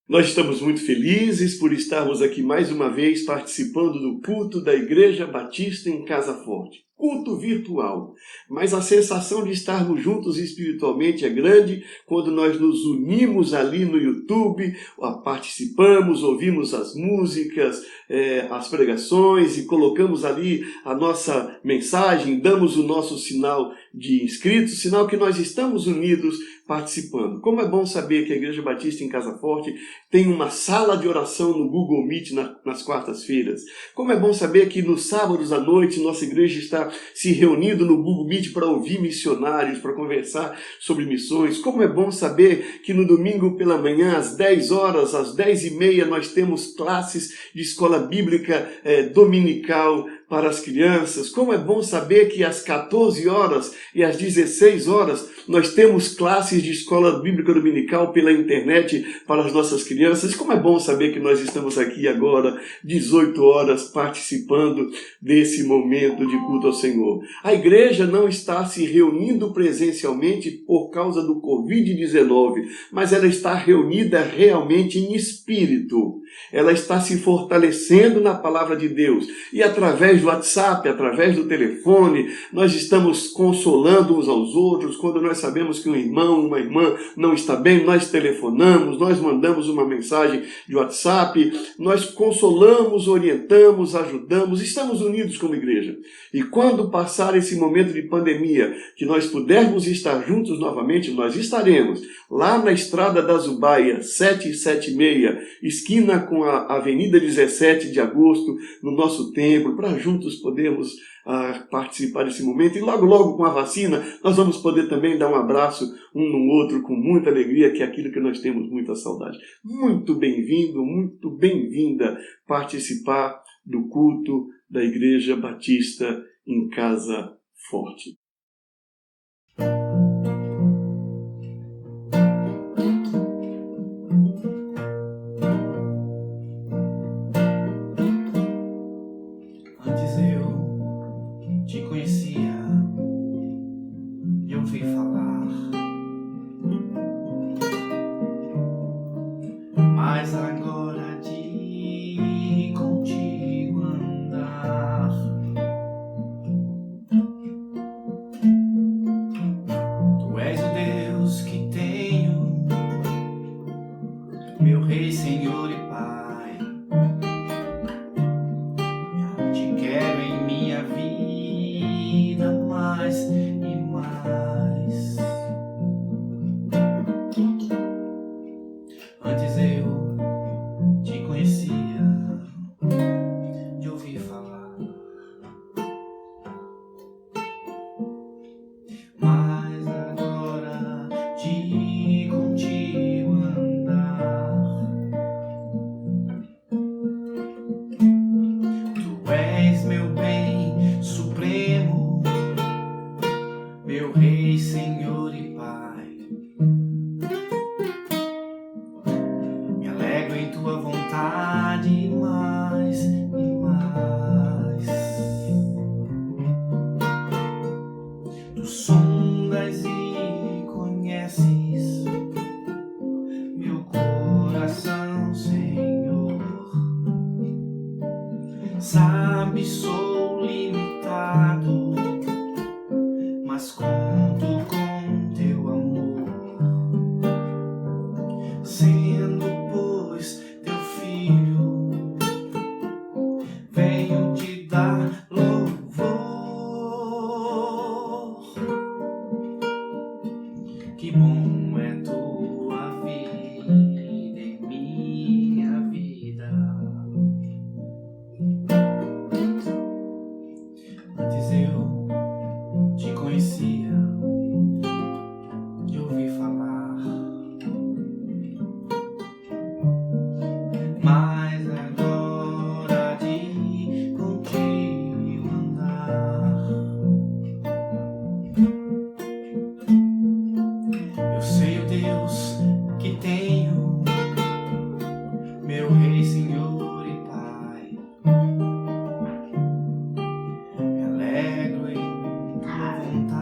Nós estamos muito felizes por estarmos aqui mais uma vez participando do culto da Igreja Batista em Casa Forte. Culto virtual, mas a sensação de estarmos juntos espiritualmente é grande quando nós nos unimos ali no YouTube, participamos, ouvimos as músicas, as pregações e colocamos ali a nossa mensagem, damos o nosso sinal de inscrito, sinal que nós estamos unidos participando. Como é bom saber que a Igreja Batista em Casa Forte tem uma sala de oração no Google Meet nas quartas-feiras. Como é bom saber que nos sábados à noite nossa igreja está se reunindo no Google Meet para ouvir missionários, para conversar sobre missões. Como é bom saber que no domingo pela manhã, às 10 horas, às 10h30, nós temos classes de escola bíblica dominical para as crianças. Como é bom saber que às 14 horas e às 16 horas nós temos classes de escola bíblica dominical pela internet para as nossas crianças. Como é bom saber que nós estamos aqui agora, 18 horas, participando desse momento de culto ao Senhor. A igreja não está se reunindo presencialmente por causa do Covid-19, mas ela está reunida realmente em espírito. Ela está se fortalecendo na palavra de Deus. E através do WhatsApp, através do telefone, nós estamos consolando uns aos outros. Quando nós sabemos que um irmão, uma irmã não está bem, nós telefonamos, nós mandamos uma mensagem de WhatsApp, nós consolamos, orientamos, ajudamos, estamos unidos como igreja. E quando passar esse momento de pandemia, que nós pudermos estar juntos novamente, nós estaremos lá na Estrada da Zubaia, 776, esquina com a Avenida 17 de Agosto, no nosso templo, para juntos podermos participar desse momento. E logo, logo com a vacina, nós vamos poder também dar um abraço um no outro com muita alegria, que é aquilo que nós temos muita saudade. Muito bem-vindo, muito bem-vinda participar do culto da Igreja Batista em Casa Forte.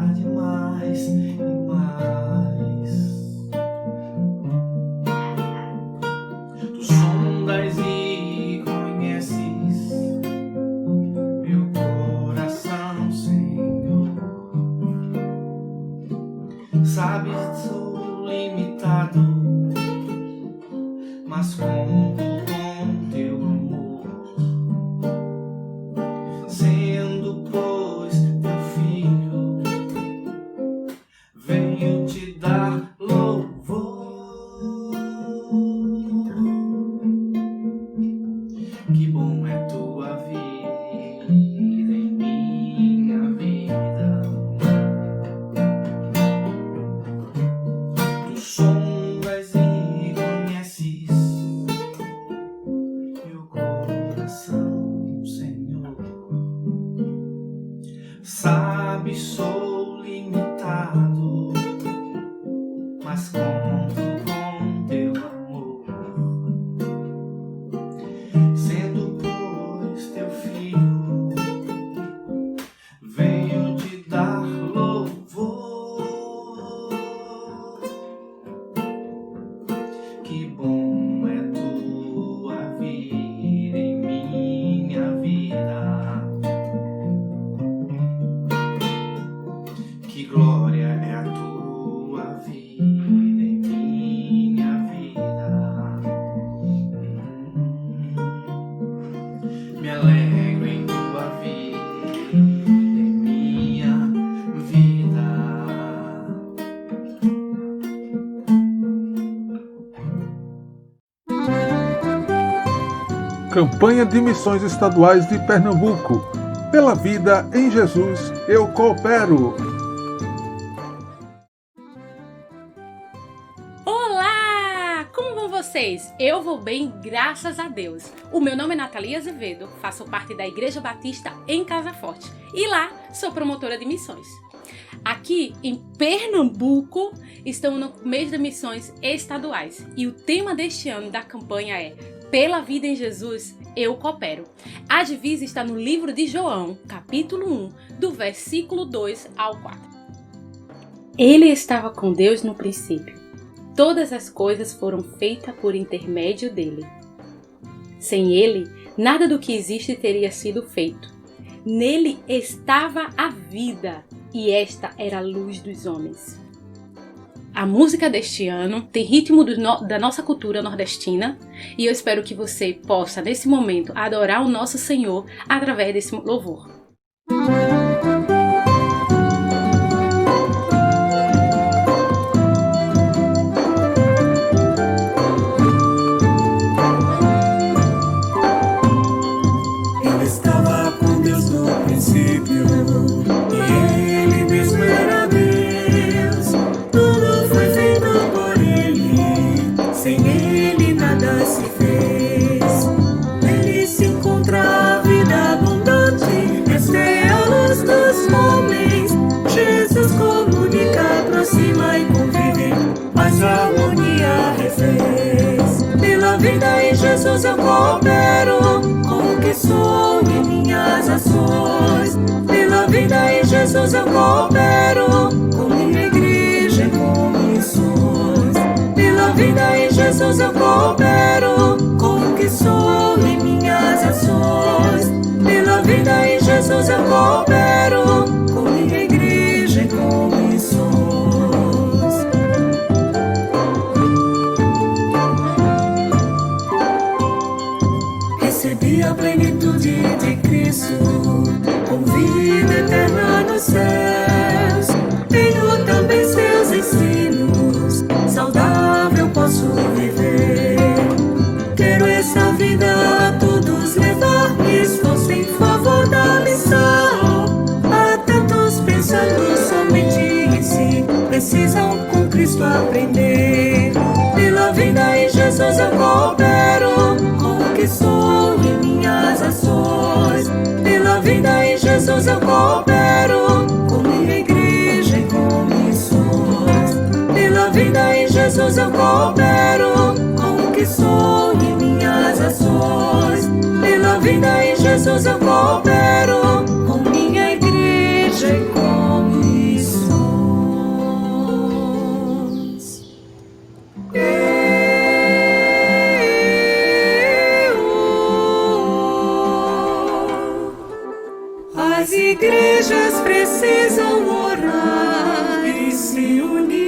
Demais. Sabe, sou limitado, mas conto com teu amor, sendo pois teu filho, venho te dar louvor. Que bom é tua vida em minha vida. Tu sondas e conheces meu coração, Senhor. Sabe, sou limitado, mas conto com teu amor, sendo pois teu filho, venho te dar louvor. Que bom é tua vida em minha vida. Que glória é a tua vida em minha vida. Me alegro em tua vida em minha vida. Campanha de Missões Estaduais de Pernambuco. Pela vida em Jesus, eu coopero. Olá! Como vão vocês? Eu vou bem, graças a Deus. O meu nome é Natalia Azevedo, faço parte da Igreja Batista em Casa Forte e lá sou promotora de missões. Aqui em Pernambuco estamos no mês de missões estaduais e o tema deste ano da campanha é Pela vida em Jesus, eu coopero. A divisa está no livro de João, capítulo 1, do versículo 2 ao 4. Ele estava com Deus no princípio. Todas as coisas foram feitas por intermédio dele. Sem ele, nada do que existe teria sido feito. Nele estava a vida, e esta era a luz dos homens. A música deste ano tem ritmo da nossa cultura nordestina e eu espero que você possa, nesse momento, adorar o nosso Senhor através desse louvor. Ele estava com Deus no princípio, e ele mesmo era Deus. Tudo foi feito por ele, sem ele nada se fez. Nele se encontra a vida abundante, esta é a luz dos homens. Jesus comunica, aproxima e convive, mas a harmonia refez. Pela vida em Jesus eu coopero, com o que sou e minhas ações. Pela vida em Jesus eu coopero, com minha igreja e com missões. Pela vida em Jesus eu coopero, com o que sou e minhas ações. Pela vida em Jesus eu coopero, com minha igreja e com missões. Recebi a plenitude de Cristo, com vida eterna nos céus. Tenho também seus ensinos, saudável posso viver. Quero essa vida a todos levar, me esforço em favor da missão. Há tantos pensando somente em si, precisam com Cristo aprender. Pela vida em Jesus eu coopero, com o que sou e minhas ações. Pela vida em Jesus eu coopero, com minha igreja e com missões. Pela vida em Jesus eu coopero, com o que sou e minhas ações. Pela vida em Jesus eu coopero, com minha igreja e com missões. As igrejas precisam orar e se unir.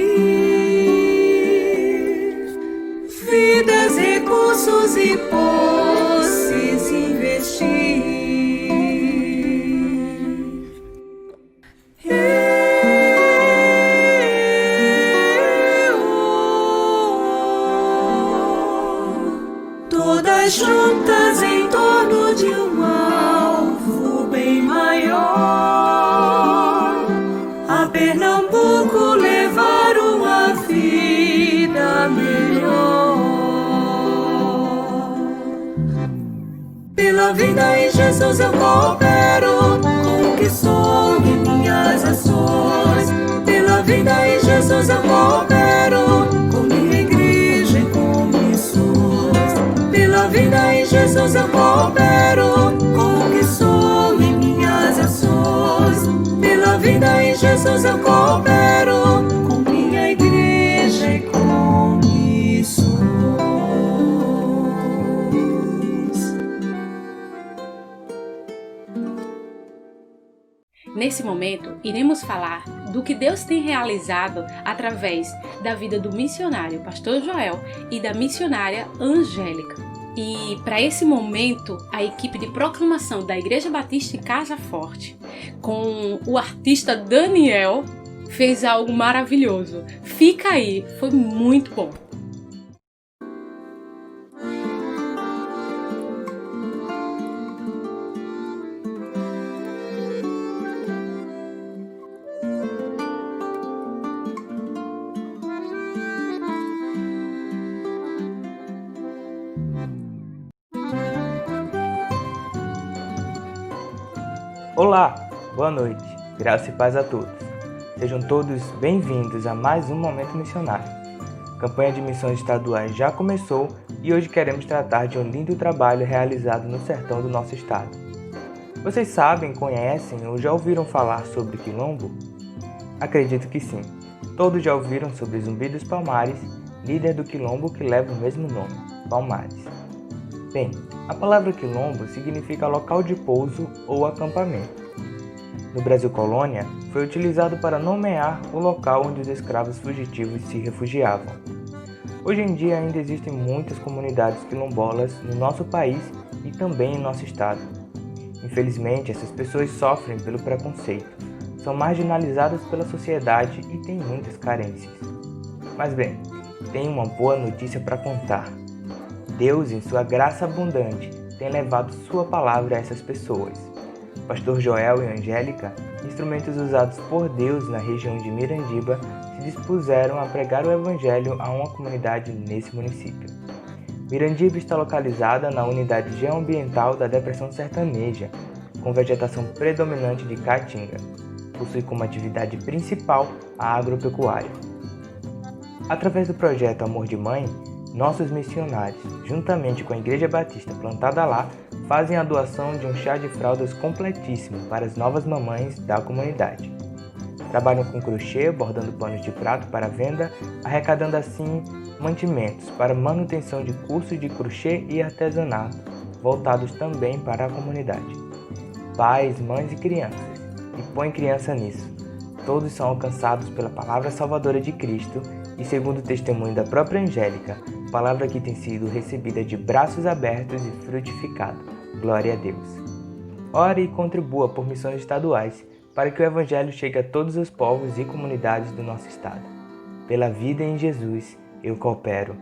Pernambuco levar uma vida melhor. Pela vida em Jesus eu coopero com o que sou e minhas ações. Pela vida em Jesus eu coopero com minha igreja e com missões. Pela vida em Jesus eu coopero com o que sou e minhas ações. Pela vida em Jesus eu coopero com minha igreja e com missões. Nesse momento, iremos falar do que Deus tem realizado através da vida do missionário Pastor Joel e da missionária Angélica. E para esse momento, a equipe de proclamação da Igreja Batista em Casa Forte, com o artista Daniel, fez algo maravilhoso. Fica aí, foi muito bom. Olá, boa noite, graça e paz a todos. Sejam todos bem-vindos a mais um Momento Missionário. A campanha de missões estaduais já começou e hoje queremos tratar de um lindo trabalho realizado no sertão do nosso estado. Vocês sabem, conhecem ou já ouviram falar sobre Quilombo? Acredito que sim. Todos já ouviram sobre Zumbi dos Palmares, líder do Quilombo que leva o mesmo nome, Palmares. Bem, a palavra Quilombo significa local de pouso ou acampamento. No Brasil colônia, foi utilizado para nomear o local onde os escravos fugitivos se refugiavam. Hoje em dia ainda existem muitas comunidades quilombolas no nosso país e também em nosso estado. Infelizmente, essas pessoas sofrem pelo preconceito, são marginalizadas pela sociedade e têm muitas carências. Mas bem, tenho uma boa notícia para contar. Deus, em sua graça abundante, tem levado sua palavra a essas pessoas. Pastor Joel e Angélica, instrumentos usados por Deus na região de Mirandiba, se dispuseram a pregar o Evangelho a uma comunidade nesse município. Mirandiba está localizada na unidade geoambiental da Depressão Sertaneja, com vegetação predominante de caatinga. Possui como atividade principal a agropecuária. Através do projeto Amor de Mãe, nossos missionários, juntamente com a Igreja Batista plantada lá, fazem a doação de um chá de fraldas completíssimo para as novas mamães da comunidade. Trabalham com crochê, bordando panos de prato para venda, arrecadando assim mantimentos para manutenção de cursos de crochê e artesanato, voltados também para a comunidade. Pais, mães e crianças, e põe criança nisso. Todos são alcançados pela palavra salvadora de Cristo e, segundo o testemunho da própria Angélica, palavra que tem sido recebida de braços abertos e frutificada. Glória a Deus. Ore e contribua por missões estaduais para que o Evangelho chegue a todos os povos e comunidades do nosso estado. Pela vida em Jesus, eu coopero.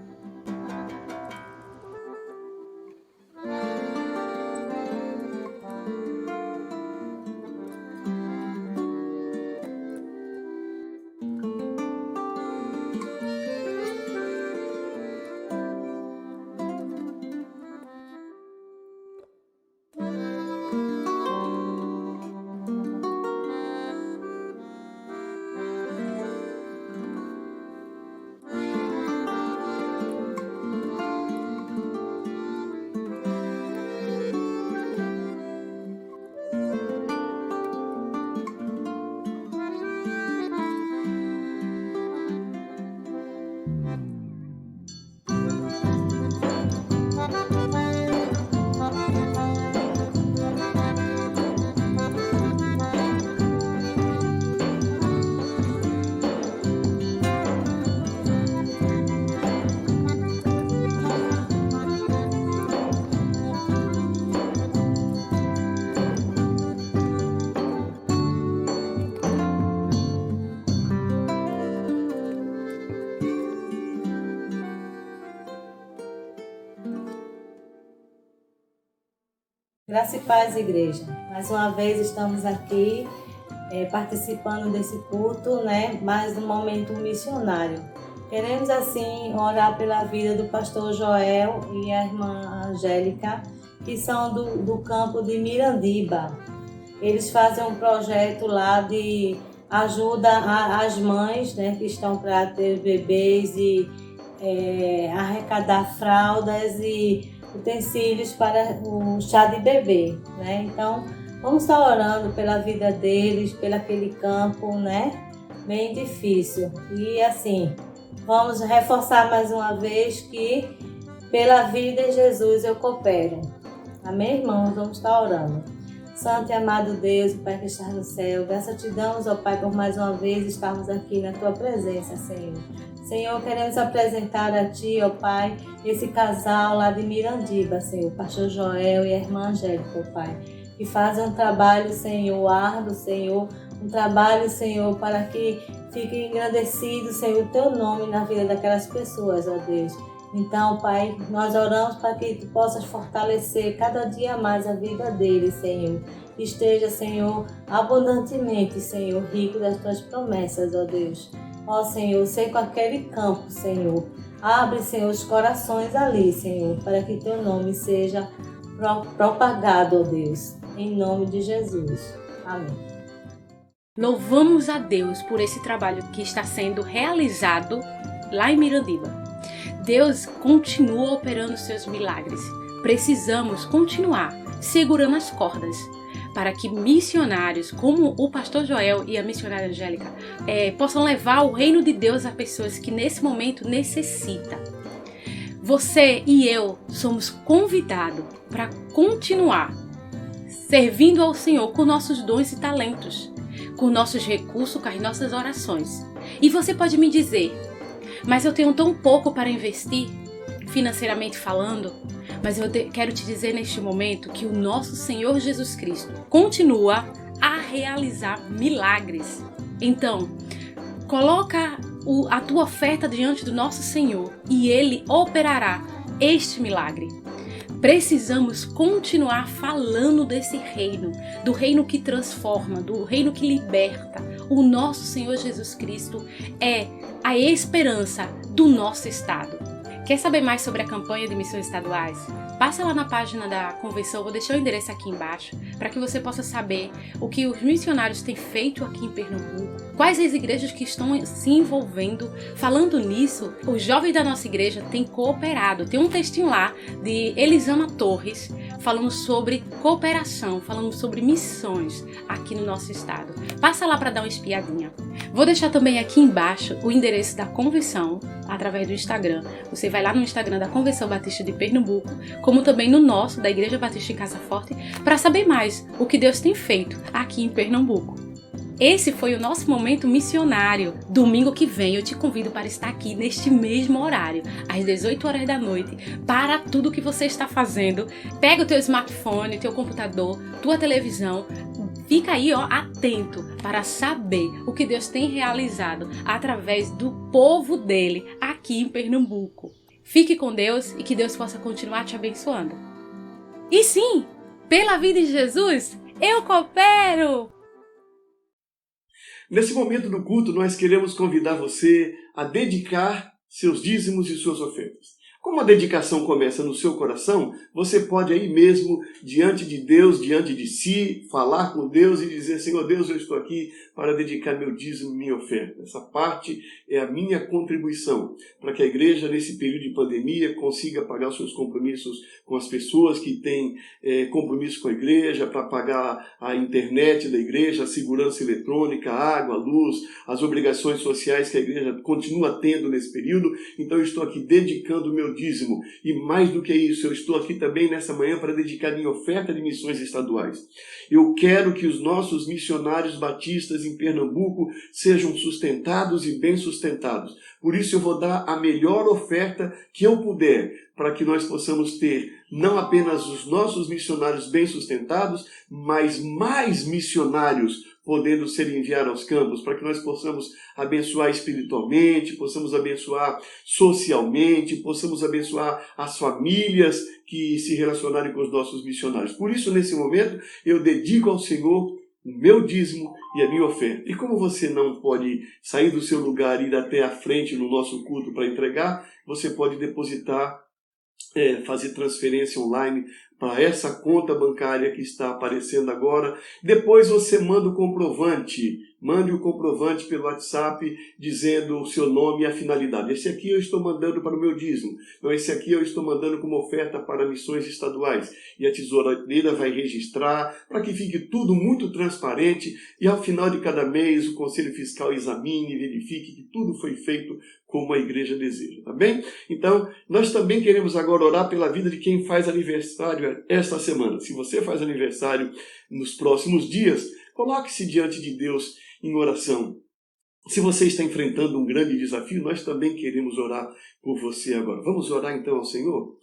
Graça e paz, igreja. Mais uma vez estamos aqui participando desse culto, né? Mas no momento missionário. Queremos assim orar pela vida do pastor Joel e a irmã Angélica, que são do campo de Mirandiba. Eles fazem um projeto lá de ajuda às mães, né, que estão para ter bebês e arrecadar fraldas e utensílios para o chá de bebê, né? Então, vamos estar orando pela vida deles, pelaquele campo, né? Bem difícil. E assim, vamos reforçar mais uma vez que pela vida em Jesus eu coopero. Amém, irmãos? Vamos estar orando. Santo e amado Deus, Pai que estás no céu, graças te damos, ó Pai, por mais uma vez estarmos aqui na Tua presença, Senhor. Senhor, queremos apresentar a Ti, ó Pai, esse casal lá de Mirandiba, Senhor, o pastor Joel e a irmã Angélica, ó Pai, que fazem um trabalho, Senhor, árduo, Senhor, um trabalho, Senhor, para que fique engrandecido, Senhor, o Teu nome na vida daquelas pessoas, ó Deus. Então, Pai, nós oramos para que Tu possas fortalecer cada dia mais a vida deles, Senhor. Esteja, Senhor, abundantemente, Senhor, rico das Tuas promessas, ó Deus. Ó Senhor, sei com aquele campo, Senhor. Abre, Senhor, os corações ali, Senhor, para que Teu nome seja propagado, ó Deus. Em nome de Jesus. Amém. Louvamos a Deus por esse trabalho que está sendo realizado lá em Mirandiba. Deus continua operando seus milagres. Precisamos continuar segurando as cordas para que missionários como o pastor Joel e a missionária Angélica possam levar o reino de Deus a pessoas que nesse momento necessitam. Você e eu somos convidados para continuar servindo ao Senhor com nossos dons e talentos, com nossos recursos, com as nossas orações. E você pode me dizer: mas eu tenho tão pouco para investir, financeiramente falando. Mas eu quero te dizer neste momento que o nosso Senhor Jesus Cristo continua a realizar milagres. Então, coloca a tua oferta diante do nosso Senhor e Ele operará este milagre. Precisamos continuar falando desse reino, do reino que transforma, do reino que liberta. O nosso Senhor Jesus Cristo é a esperança do nosso estado. Quer saber mais sobre a campanha de missões estaduais? Passa lá na página da convenção, vou deixar o endereço aqui embaixo, para que você possa saber o que os missionários têm feito aqui em Pernambuco, quais as igrejas que estão se envolvendo. Falando nisso, os jovens da nossa igreja têm cooperado. Tem um textinho lá de Elisama Torres, falando sobre cooperação, falando sobre missões aqui no nosso estado. Passa lá para dar uma espiadinha. Vou deixar também aqui embaixo o endereço da convenção, através do Instagram. Você vai lá no Instagram da Convenção Batista de Pernambuco, como também no nosso, da Igreja Batista em Casa Forte, para saber mais o que Deus tem feito aqui em Pernambuco. Esse foi o nosso momento missionário. Domingo que vem eu te convido para estar aqui neste mesmo horário, às 18 horas da noite. Para tudo que você está fazendo, pega o teu smartphone, teu computador, tua televisão, fica aí, atento para saber o que Deus tem realizado através do povo dele aqui em Pernambuco. Fique com Deus e que Deus possa continuar te abençoando. E sim, pela vida de Jesus, eu coopero! Nesse momento do culto, nós queremos convidar você a dedicar seus dízimos e suas ofertas. Como a dedicação começa no seu coração, você pode aí mesmo, diante de Deus, diante de si, falar com Deus e dizer: Senhor Deus, eu estou aqui para dedicar meu dízimo e minha oferta. Essa parte é a minha contribuição para que a igreja, nesse período de pandemia, consiga pagar os seus compromissos com as pessoas que têm compromisso com a igreja, para pagar a internet da igreja, a segurança eletrônica, a água, a luz, as obrigações sociais que a igreja continua tendo nesse período. Então eu estou aqui dedicando o meu dízimo. E mais do que isso, eu estou aqui também nessa manhã para dedicar minha oferta de missões estaduais. Eu quero que os nossos missionários batistas em Pernambuco sejam sustentados e bem sustentados. Por isso eu vou dar a melhor oferta que eu puder, para que nós possamos ter não apenas os nossos missionários bem sustentados, mas mais missionários podendo ser enviados aos campos, para que nós possamos abençoar espiritualmente, possamos abençoar socialmente, possamos abençoar as famílias que se relacionarem com os nossos missionários. Por isso, nesse momento, eu dedico ao Senhor o meu dízimo e a minha oferta. E como você não pode sair do seu lugar e ir até a frente no nosso culto para entregar, você pode depositar, fazer transferência online para essa conta bancária que está aparecendo agora. Depois você manda o comprovante. Mande o comprovante pelo WhatsApp dizendo o seu nome e a finalidade. Esse aqui eu estou mandando para o meu dízimo. Então, esse aqui eu estou mandando como oferta para missões estaduais. E a tesoureira vai registrar para que fique tudo muito transparente. E ao final de cada mês o Conselho Fiscal examine e verifique que tudo foi feito como a igreja deseja. Tá bem? Então, nós também queremos agora orar pela vida de quem faz aniversário esta semana. Se você faz aniversário nos próximos dias, coloque-se diante de Deus em oração. Se você está enfrentando um grande desafio, nós também queremos orar por você agora. Vamos orar então ao Senhor?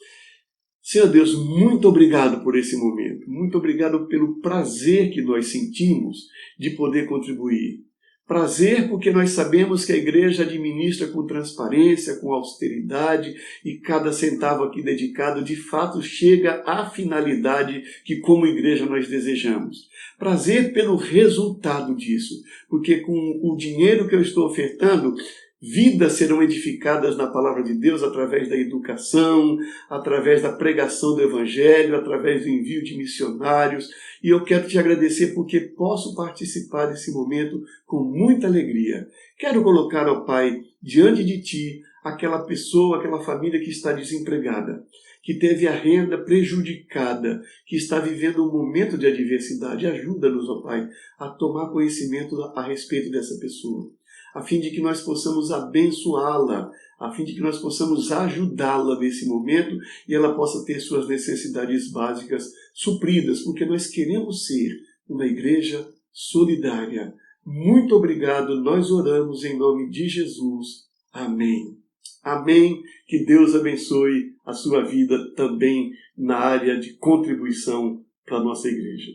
Senhor Deus, muito obrigado por esse momento. Muito obrigado pelo prazer que nós sentimos de poder contribuir. Prazer porque nós sabemos que a igreja administra com transparência, com austeridade, e cada centavo aqui dedicado de fato chega à finalidade que como igreja nós desejamos. Prazer pelo resultado disso, porque com o dinheiro que eu estou ofertando, vidas serão edificadas na palavra de Deus através da educação, através da pregação do Evangelho, através do envio de missionários. E eu quero te agradecer porque posso participar desse momento com muita alegria. Quero colocar, ó Pai, diante de Ti, aquela pessoa, aquela família que está desempregada, que teve a renda prejudicada, que está vivendo um momento de adversidade. Ajuda-nos, ó Pai, a tomar conhecimento a respeito dessa pessoa, a fim de que nós possamos abençoá-la, a fim de que nós possamos ajudá-la nesse momento e ela possa ter suas necessidades básicas supridas, porque nós queremos ser uma igreja solidária. Muito obrigado, nós oramos em nome de Jesus. Amém. Amém. Que Deus abençoe a sua vida também na área de contribuição para a nossa igreja.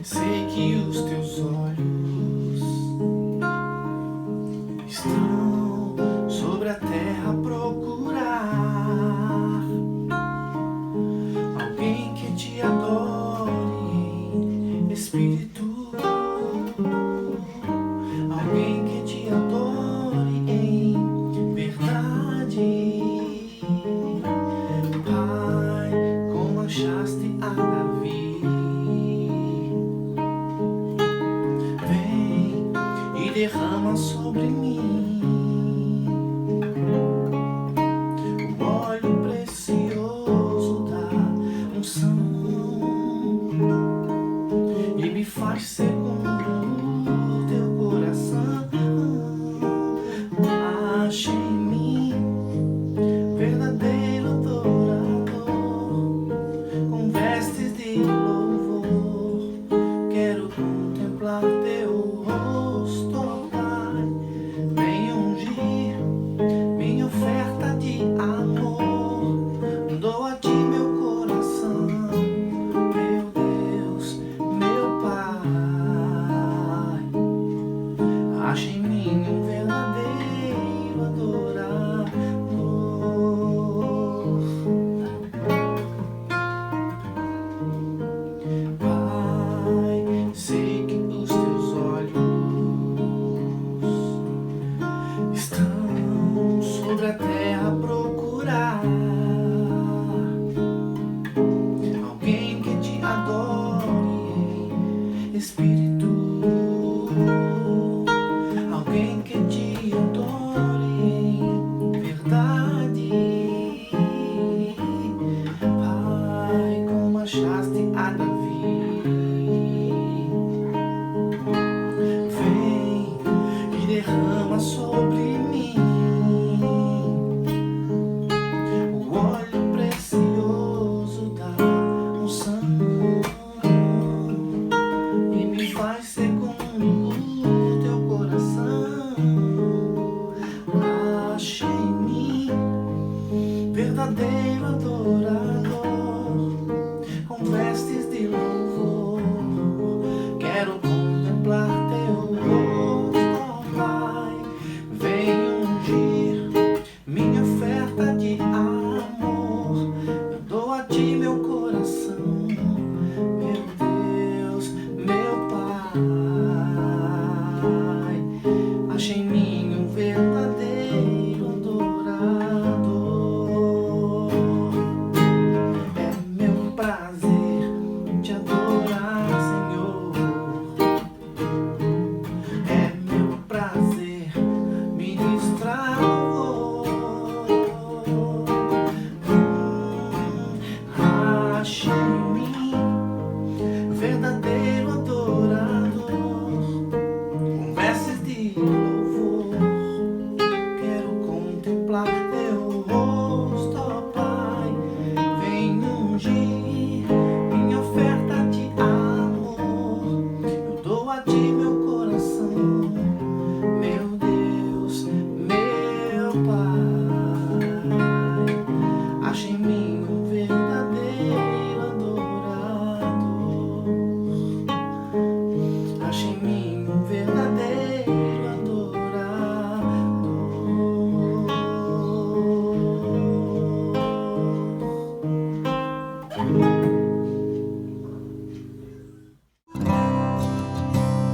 Sei que os teus olhos estão sobre a terra a procurar alguém que te adore em espírito, alguém que te adore em verdade. Pai, como achaste a Davi, derrama sobre mim o óleo precioso da unção e me faz segundo o teu coração. Ache em mim verdadeiro adorador com vestes de louvor. Quero contemplar teu rosto, a terra a procurar alguém que te adore em espírito, alguém que te adore em verdade. Pai, como achaste a Davi, vem e derrama sobre mim verdadeiro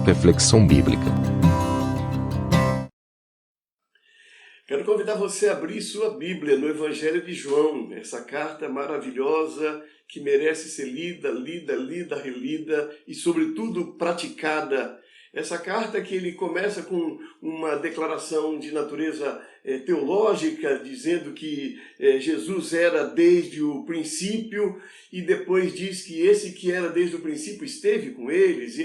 Reflexão Bíblica. Quero convidar você a abrir sua Bíblia no Evangelho de João, essa carta maravilhosa que merece ser lida, relida e, sobretudo, praticada. Essa carta que ele começa com uma declaração de natureza teológica, dizendo que Jesus era desde o princípio, e depois diz que esse que era desde o princípio esteve com eles,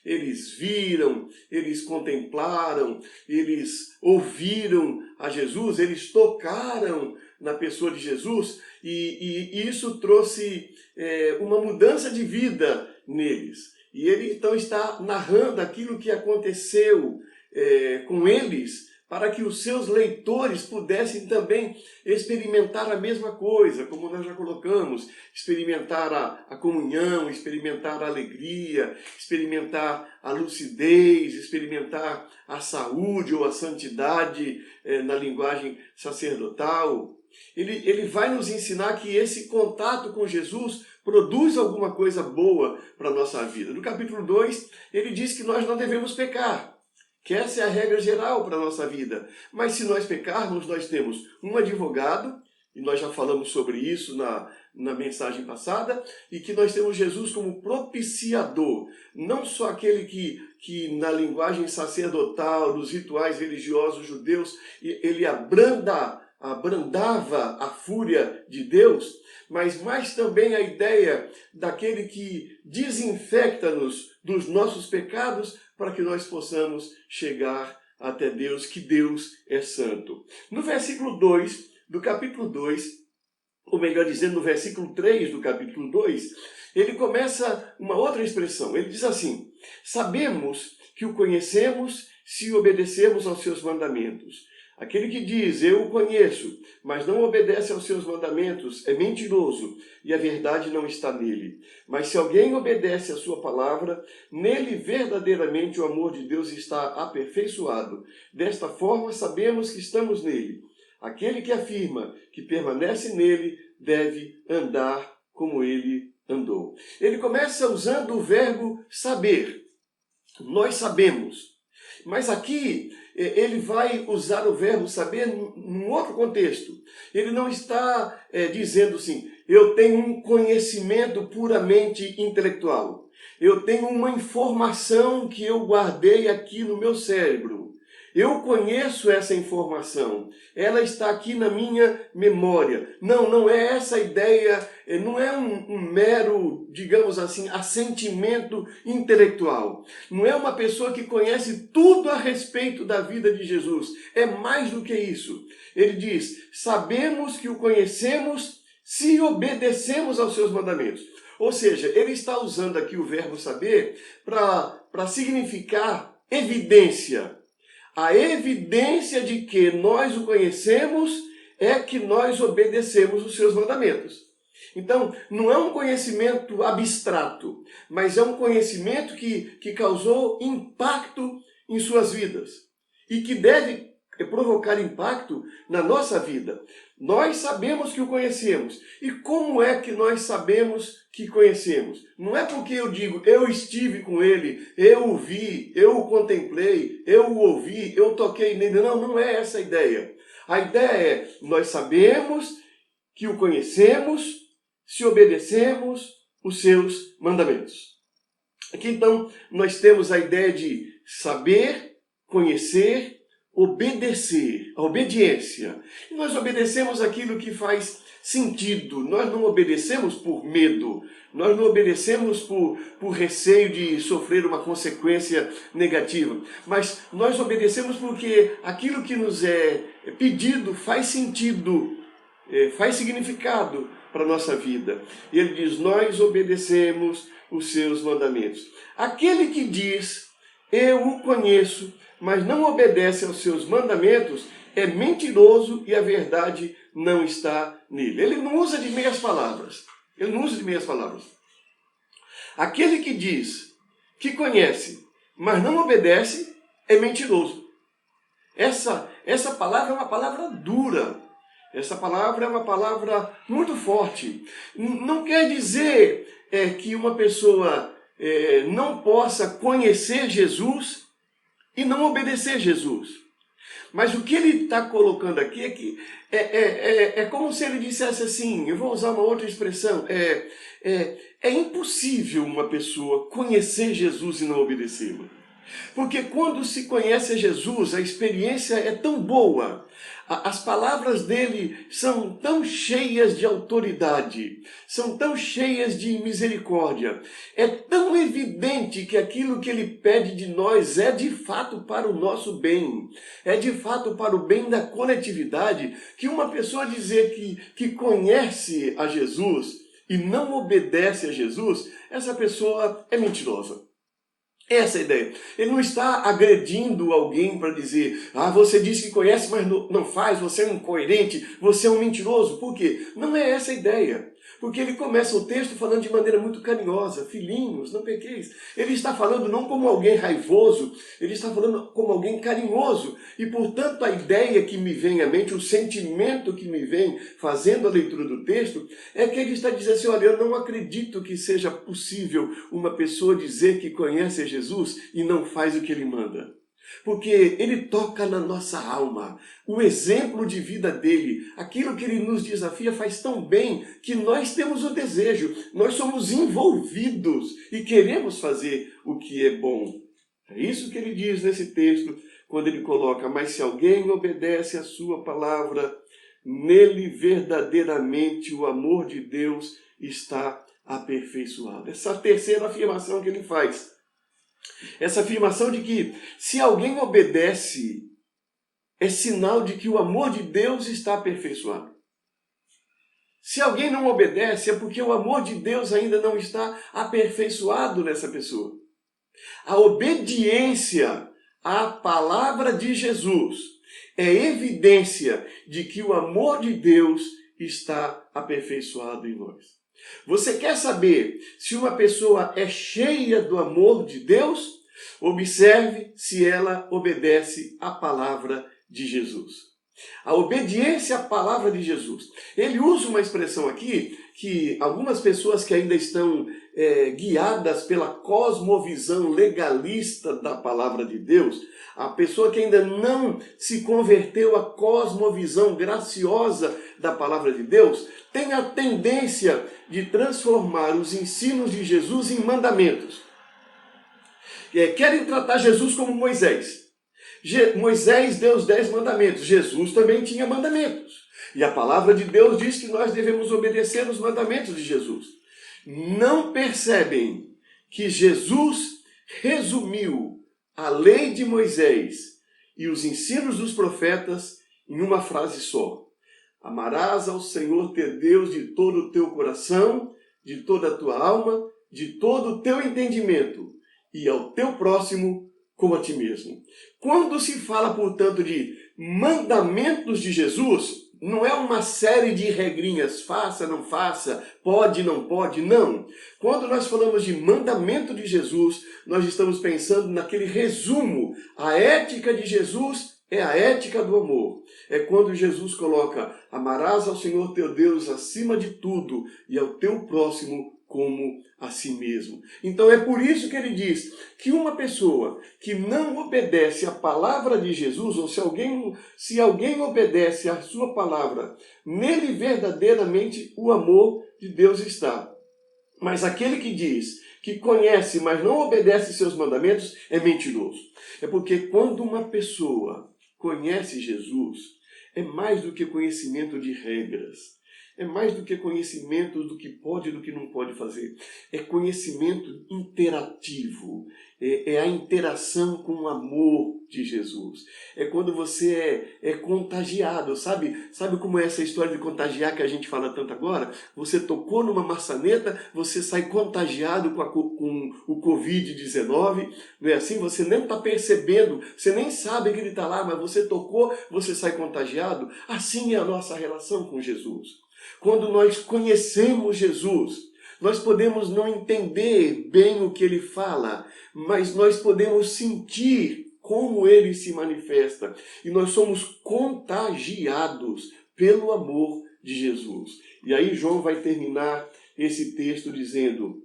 eles viram, eles contemplaram, eles ouviram a Jesus, eles tocaram na pessoa de Jesus, e isso trouxe uma mudança de vida neles. E ele então está narrando aquilo que aconteceu com eles, para que os seus leitores pudessem também experimentar a mesma coisa, como nós já colocamos, experimentar a comunhão, experimentar a alegria, experimentar a lucidez, experimentar a saúde ou a santidade na linguagem sacerdotal. Ele vai nos ensinar que esse contato com Jesus produz alguma coisa boa para a nossa vida. No capítulo 2, ele diz que nós não devemos pecar, que essa é a regra geral para a nossa vida. Mas se nós pecarmos, nós temos um advogado, e nós já falamos sobre isso na mensagem passada, e que nós temos Jesus como propiciador, não só aquele que na linguagem sacerdotal, dos rituais religiosos judeus, ele abrandava a fúria de Deus, mas mais também a ideia daquele que desinfecta-nos dos nossos pecados para que nós possamos chegar até Deus, que Deus é santo. No versículo 2 do capítulo 2, ou melhor dizendo, no versículo 3 do capítulo 2, ele começa uma outra expressão. Ele diz assim: sabemos que o conhecemos se obedecermos aos seus mandamentos. Aquele que diz, eu o conheço, mas não obedece aos seus mandamentos, é mentiroso, e a verdade não está nele. Mas se alguém obedece à sua palavra, nele verdadeiramente o amor de Deus está aperfeiçoado. Desta forma sabemos que estamos nele. Aquele que afirma que permanece nele deve andar como ele andou. Ele começa usando o verbo saber. Nós sabemos. Mas aqui ele vai usar o verbo saber num outro contexto. Ele não está dizendo assim, eu tenho um conhecimento puramente intelectual. Eu tenho uma informação que eu guardei aqui no meu cérebro. Eu conheço essa informação. Ela está aqui na minha memória. Não é essa a ideia, não é um mero, digamos assim, assentimento intelectual. Não é uma pessoa que conhece tudo a respeito da vida de Jesus. É mais do que isso. Ele diz, sabemos que o conhecemos se obedecemos aos seus mandamentos. Ou seja, ele está usando aqui o verbo saber para significar evidência. A evidência de que nós o conhecemos é que nós obedecemos os seus mandamentos. Então, não é um conhecimento abstrato, mas é um conhecimento que causou impacto em suas vidas e que deve provocar impacto na nossa vida. Nós sabemos que o conhecemos. E como é que nós sabemos que conhecemos? Não é porque eu digo, eu estive com ele, eu o vi, eu o contemplei, eu o ouvi, eu toquei nele. Não é essa a ideia. A ideia é, nós sabemos que o conhecemos se obedecemos os seus mandamentos. Aqui então nós temos a ideia de saber, conhecer, obedecer, a obediência. E nós obedecemos aquilo que faz sentido. Nós não obedecemos por medo. Nós não obedecemos por receio de sofrer uma consequência negativa. Mas nós obedecemos porque aquilo que nos é pedido faz sentido, faz significado para a nossa vida. E ele diz, nós obedecemos os seus mandamentos. Aquele que diz, eu o conheço, mas não obedece aos seus mandamentos, é mentiroso e a verdade não está nele. Ele não usa de meias palavras. Aquele que diz que conhece, mas não obedece, é mentiroso. Essa palavra é uma palavra dura. Essa palavra é uma palavra muito forte. Não quer dizer que uma pessoa não possa conhecer Jesus e não obedecer Jesus. Mas o que ele está colocando aqui é que é como se ele dissesse assim, eu vou usar uma outra expressão, é impossível uma pessoa conhecer Jesus e não obedecê-lo. Porque quando se conhece Jesus, a experiência é tão boa, as palavras dele são tão cheias de autoridade, são tão cheias de misericórdia, é tão evidente que aquilo que ele pede de nós é de fato para o nosso bem, é de fato para o bem da coletividade, que uma pessoa dizer que conhece a Jesus e não obedece a Jesus, essa pessoa é mentirosa. Essa é a ideia. Ele não está agredindo alguém para dizer, você diz que conhece, mas não faz, você é um incoerente, você é um mentiroso. Por quê? Não é essa a ideia. Porque ele começa o texto falando de maneira muito carinhosa, filhinhos, não pequeis. Ele está falando não como alguém raivoso, ele está falando como alguém carinhoso. E, portanto, a ideia que me vem à mente, o sentimento que me vem fazendo a leitura do texto, é que ele está dizendo assim, olha, eu não acredito que seja possível uma pessoa dizer que conhece Jesus e não faz o que ele manda. Porque ele toca na nossa alma, o exemplo de vida dele, aquilo que ele nos desafia faz tão bem que nós temos o desejo, nós somos envolvidos e queremos fazer o que é bom. É isso que ele diz nesse texto, quando ele coloca, mas se alguém obedece a sua palavra, nele verdadeiramente o amor de Deus está aperfeiçoado. Essa terceira afirmação que ele faz. Essa afirmação de que se alguém obedece, é sinal de que o amor de Deus está aperfeiçoado. Se alguém não obedece, é porque o amor de Deus ainda não está aperfeiçoado nessa pessoa. A obediência à palavra de Jesus é evidência de que o amor de Deus está aperfeiçoado em nós. Você quer saber se uma pessoa é cheia do amor de Deus? Observe se ela obedece à palavra de Jesus. A obediência à palavra de Jesus. Ele usa uma expressão aqui que algumas pessoas que ainda estão guiadas pela cosmovisão legalista da palavra de Deus, a pessoa que ainda não se converteu à cosmovisão graciosa da palavra de Deus, tem a tendência de transformar os ensinos de Jesus em mandamentos. Querem tratar Jesus como Moisés. Moisés deu os 10 mandamentos, Jesus também tinha mandamentos. E a palavra de Deus diz que nós devemos obedecer os mandamentos de Jesus. Não percebem que Jesus resumiu a lei de Moisés e os ensinos dos profetas em uma frase só. Amarás ao Senhor teu Deus de todo o teu coração, de toda a tua alma, de todo o teu entendimento, e ao teu próximo como a ti mesmo. Quando se fala, portanto, de mandamentos de Jesus, não é uma série de regrinhas, faça, não faça, pode, não pode, não. Quando nós falamos de mandamento de Jesus, nós estamos pensando naquele resumo. A ética de Jesus é a ética do amor. É quando Jesus coloca, amarás ao Senhor teu Deus acima de tudo e ao teu próximo como a si mesmo. Então é por isso que ele diz que uma pessoa que não obedece à palavra de Jesus, ou se alguém obedece à sua palavra, nele verdadeiramente o amor de Deus está. Mas aquele que diz que conhece, mas não obedece seus mandamentos, é mentiroso. É porque quando uma pessoa conhece Jesus, é mais do que conhecimento de regras. É mais do que conhecimento do que pode e do que não pode fazer. É conhecimento interativo. É a interação com o amor de Jesus. É quando você é contagiado. Sabe como é essa história de contagiar que a gente fala tanto agora? Você tocou numa maçaneta, você sai contagiado com o Covid-19. Não é assim? Você nem está percebendo, você nem sabe que ele está lá, mas você tocou, você sai contagiado. Assim é a nossa relação com Jesus. Quando nós conhecemos Jesus, nós podemos não entender bem o que ele fala, mas nós podemos sentir como ele se manifesta. E nós somos contagiados pelo amor de Jesus. E aí João vai terminar esse texto dizendo,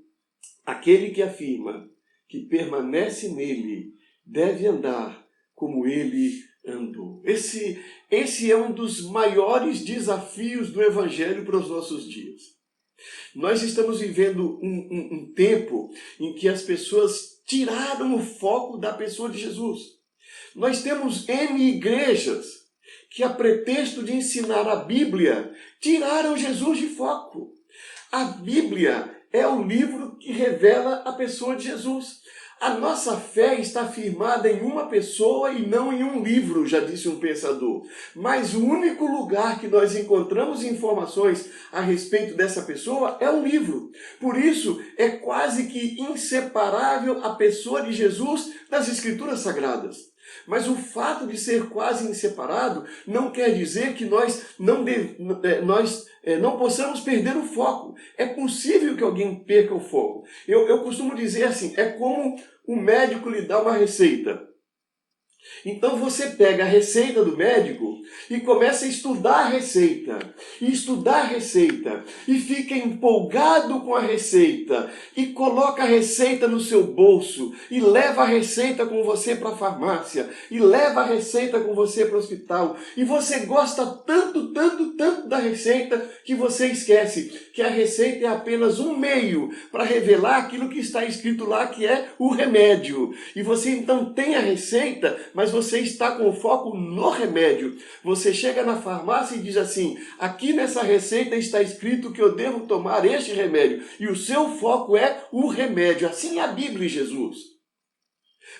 Aquele que afirma que permanece nele deve andar como ele andou. Esse é um dos maiores desafios do Evangelho para os nossos dias. Nós estamos vivendo um tempo em que as pessoas tiraram o foco da pessoa de Jesus. Nós temos N igrejas que, a pretexto de ensinar a Bíblia, tiraram Jesus de foco. A Bíblia é o livro que revela a pessoa de Jesus. A nossa fé está firmada em uma pessoa e não em um livro, já disse um pensador. Mas o único lugar que nós encontramos informações a respeito dessa pessoa é um livro. Por isso, é quase que inseparável a pessoa de Jesus das Escrituras Sagradas. Mas o fato de ser quase inseparado não quer dizer que nós não possamos perder o foco. É possível que alguém perca o foco. Eu costumo dizer assim, é como o médico lhe dá uma receita. Então você pega a receita do médico e começa a estudar a receita, e fica empolgado com a receita, e coloca a receita no seu bolso, e leva a receita com você para a farmácia, e leva a receita com você para o hospital, e você gosta tanto da receita que você esquece que a receita é apenas um meio para revelar aquilo que está escrito lá, que é o remédio. E você então tem a receita, mas você está com o foco no remédio. Você chega na farmácia e diz assim, aqui nessa receita está escrito que eu devo tomar este remédio. E o seu foco é o remédio. Assim é a Bíblia e Jesus.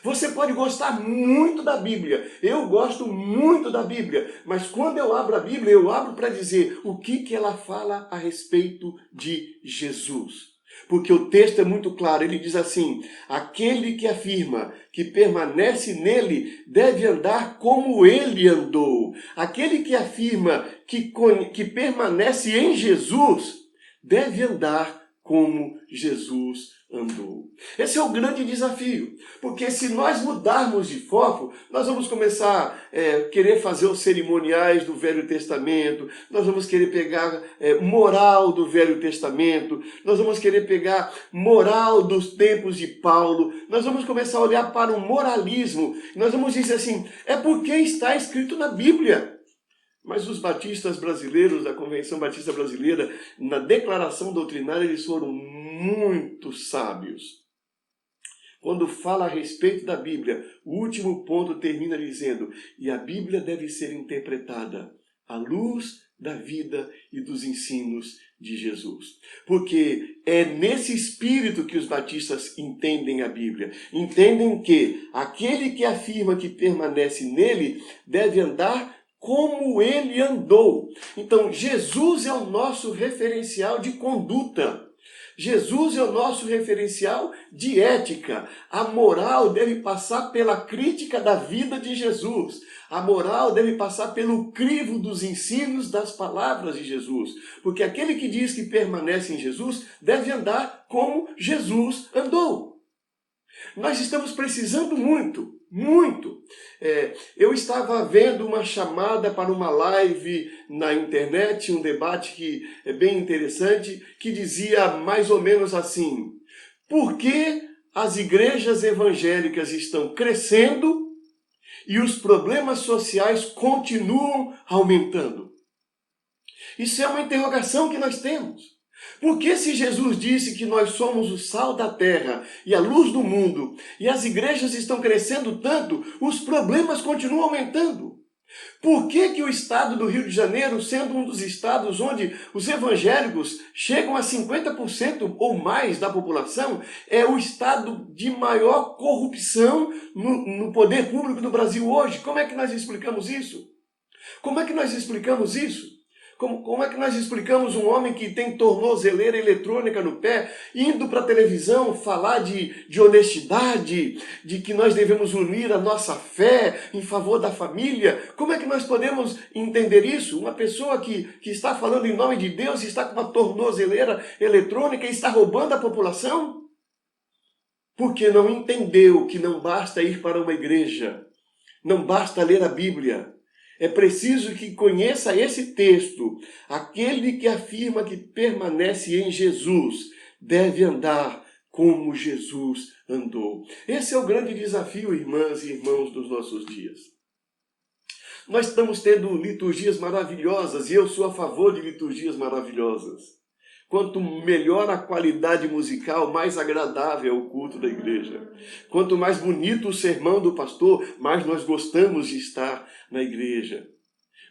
Você pode gostar muito da Bíblia. Eu gosto muito da Bíblia. Mas quando eu abro a Bíblia, eu abro para dizer o que ela fala a respeito de Jesus. Porque o texto é muito claro, ele diz assim, aquele que afirma que permanece nele deve andar como ele andou. Aquele que afirma que permanece em Jesus deve andar como Jesus andou. Esse é o grande desafio, porque se nós mudarmos de foco, nós vamos começar a querer fazer os cerimoniais do Velho Testamento, nós vamos querer pegar moral do Velho Testamento, nós vamos querer pegar moral dos tempos de Paulo, nós vamos começar a olhar para o moralismo, nós vamos dizer assim, é porque está escrito na Bíblia. Mas os batistas brasileiros, da Convenção Batista Brasileira, na declaração doutrinária, eles foram muito sábios. Quando fala a respeito da Bíblia, o último ponto termina dizendo, e a Bíblia deve ser interpretada à luz da vida e dos ensinos de Jesus. Porque é nesse espírito que os batistas entendem a Bíblia. Entendem que aquele que afirma que permanece nele deve andar como ele andou. Então, Jesus é o nosso referencial de conduta. Jesus é o nosso referencial de ética. A moral deve passar pela crítica da vida de Jesus. A moral deve passar pelo crivo dos ensinos das palavras de Jesus. Porque aquele que diz que permanece em Jesus deve andar como Jesus andou. Nós estamos precisando muito. Eu estava vendo uma chamada para uma live na internet, um debate que é bem interessante, que dizia mais ou menos assim, por que as igrejas evangélicas estão crescendo e os problemas sociais continuam aumentando? Isso é uma interrogação que nós temos. Porque se Jesus disse que nós somos o sal da terra e a luz do mundo, e as igrejas estão crescendo tanto, os problemas continuam aumentando? Por que o estado do Rio de Janeiro, sendo um dos estados onde os evangélicos chegam a 50% ou mais da população, é o estado de maior corrupção no poder público do Brasil hoje? Como é que nós explicamos isso? Como é que nós explicamos isso? Como é que nós explicamos um homem que tem tornozeleira eletrônica no pé, indo para a televisão falar de honestidade, de que nós devemos unir a nossa fé em favor da família? Como é que nós podemos entender isso? Uma pessoa que está falando em nome de Deus, está com uma tornozeleira eletrônica e está roubando a população? Porque não entendeu que não basta ir para uma igreja, não basta ler a Bíblia. É preciso que conheça esse texto. Aquele que afirma que permanece em Jesus deve andar como Jesus andou. Esse é o grande desafio, irmãs e irmãos, dos nossos dias. Nós estamos tendo liturgias maravilhosas e eu sou a favor de liturgias maravilhosas. Quanto melhor a qualidade musical, mais agradável é o culto da igreja. Quanto mais bonito o sermão do pastor, mais nós gostamos de estar na igreja.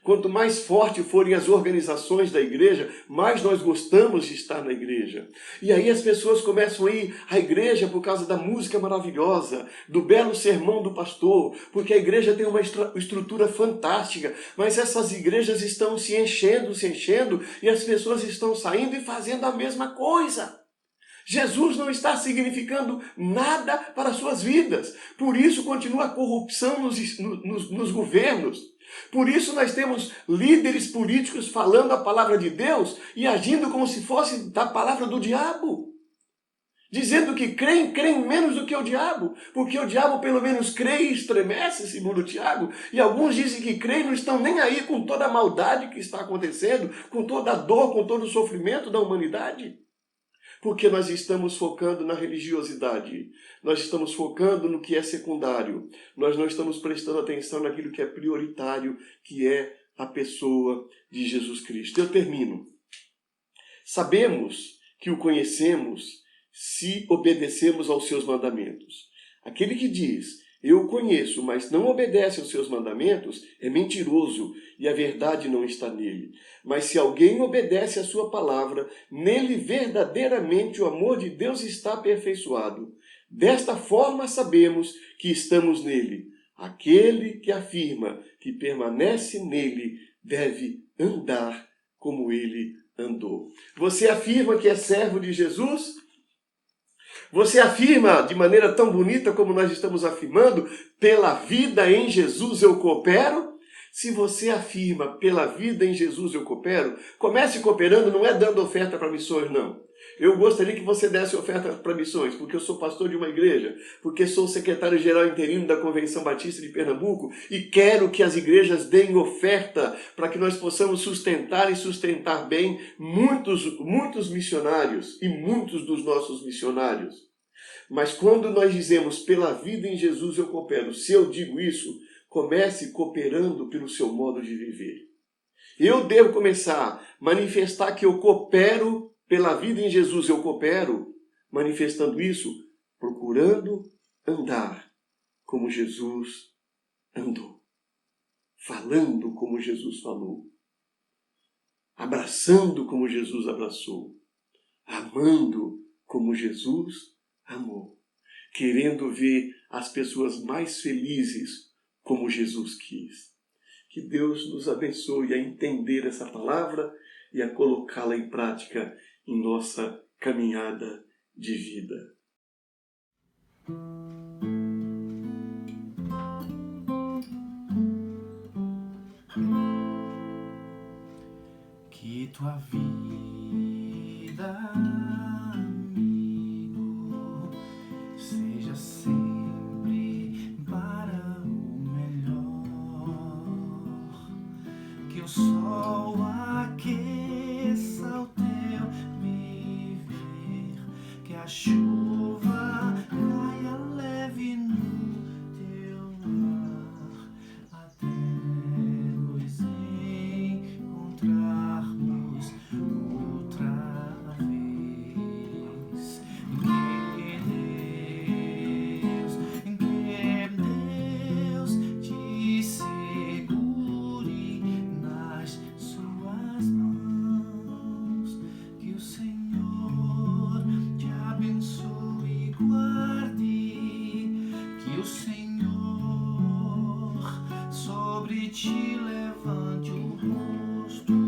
Quanto mais fortes forem as organizações da igreja, mais nós gostamos de estar na igreja. E aí as pessoas começam a ir à igreja por causa da música maravilhosa, do belo sermão do pastor, porque a igreja tem uma estrutura fantástica, mas essas igrejas estão se enchendo, e as pessoas estão saindo e fazendo a mesma coisa. Jesus não está significando nada para suas vidas. Por isso continua a corrupção nos governos. Por isso nós temos líderes políticos falando a palavra de Deus e agindo como se fosse da palavra do diabo. Dizendo que creem menos do que o diabo, porque o diabo pelo menos crê e estremece, segundo Tiago, e alguns dizem que creem e não estão nem aí com toda a maldade que está acontecendo, com toda a dor, com todo o sofrimento da humanidade. Porque nós estamos focando na religiosidade, nós estamos focando no que é secundário, nós não estamos prestando atenção naquilo que é prioritário, que é a pessoa de Jesus Cristo. Eu termino. Sabemos que o conhecemos se obedecemos aos seus mandamentos. Aquele que diz, eu o conheço, mas não obedece aos seus mandamentos, é mentiroso e a verdade não está nele. Mas se alguém obedece à sua palavra, nele verdadeiramente o amor de Deus está aperfeiçoado. Desta forma sabemos que estamos nele. Aquele que afirma que permanece nele deve andar como ele andou. Você afirma que é servo de Jesus? Você afirma de maneira tão bonita como nós estamos afirmando, pela vida em Jesus eu coopero? Se você afirma, pela vida em Jesus eu coopero, comece cooperando, não é dando oferta para missões, não. Eu gostaria que você desse oferta para missões, porque eu sou pastor de uma igreja, porque sou secretário-geral interino da Convenção Batista de Pernambuco e quero que as igrejas deem oferta para que nós possamos sustentar e sustentar bem muitos missionários e muitos dos nossos missionários. Mas quando nós dizemos, pela vida em Jesus eu coopero, se eu digo isso, comece cooperando pelo seu modo de viver. Eu devo começar a manifestar que eu coopero pela vida em Jesus, eu coopero, manifestando isso, procurando andar como Jesus andou, falando como Jesus falou, abraçando como Jesus abraçou, amando como Jesus amou, querendo ver as pessoas mais felizes como Jesus quis. Que Deus nos abençoe a entender essa palavra e a colocá-la em prática em nossa caminhada de vida. Que tua vida, amigo, seja sempre para o melhor. Que o sol aqueça o teu viver, que a chuva caia leve no teu lar, até nos encontrarmos outra vez. Que Deus te segure nas suas mãos, que o Senhor te abençoe e guarde, que o Senhor sobre ti levante o rosto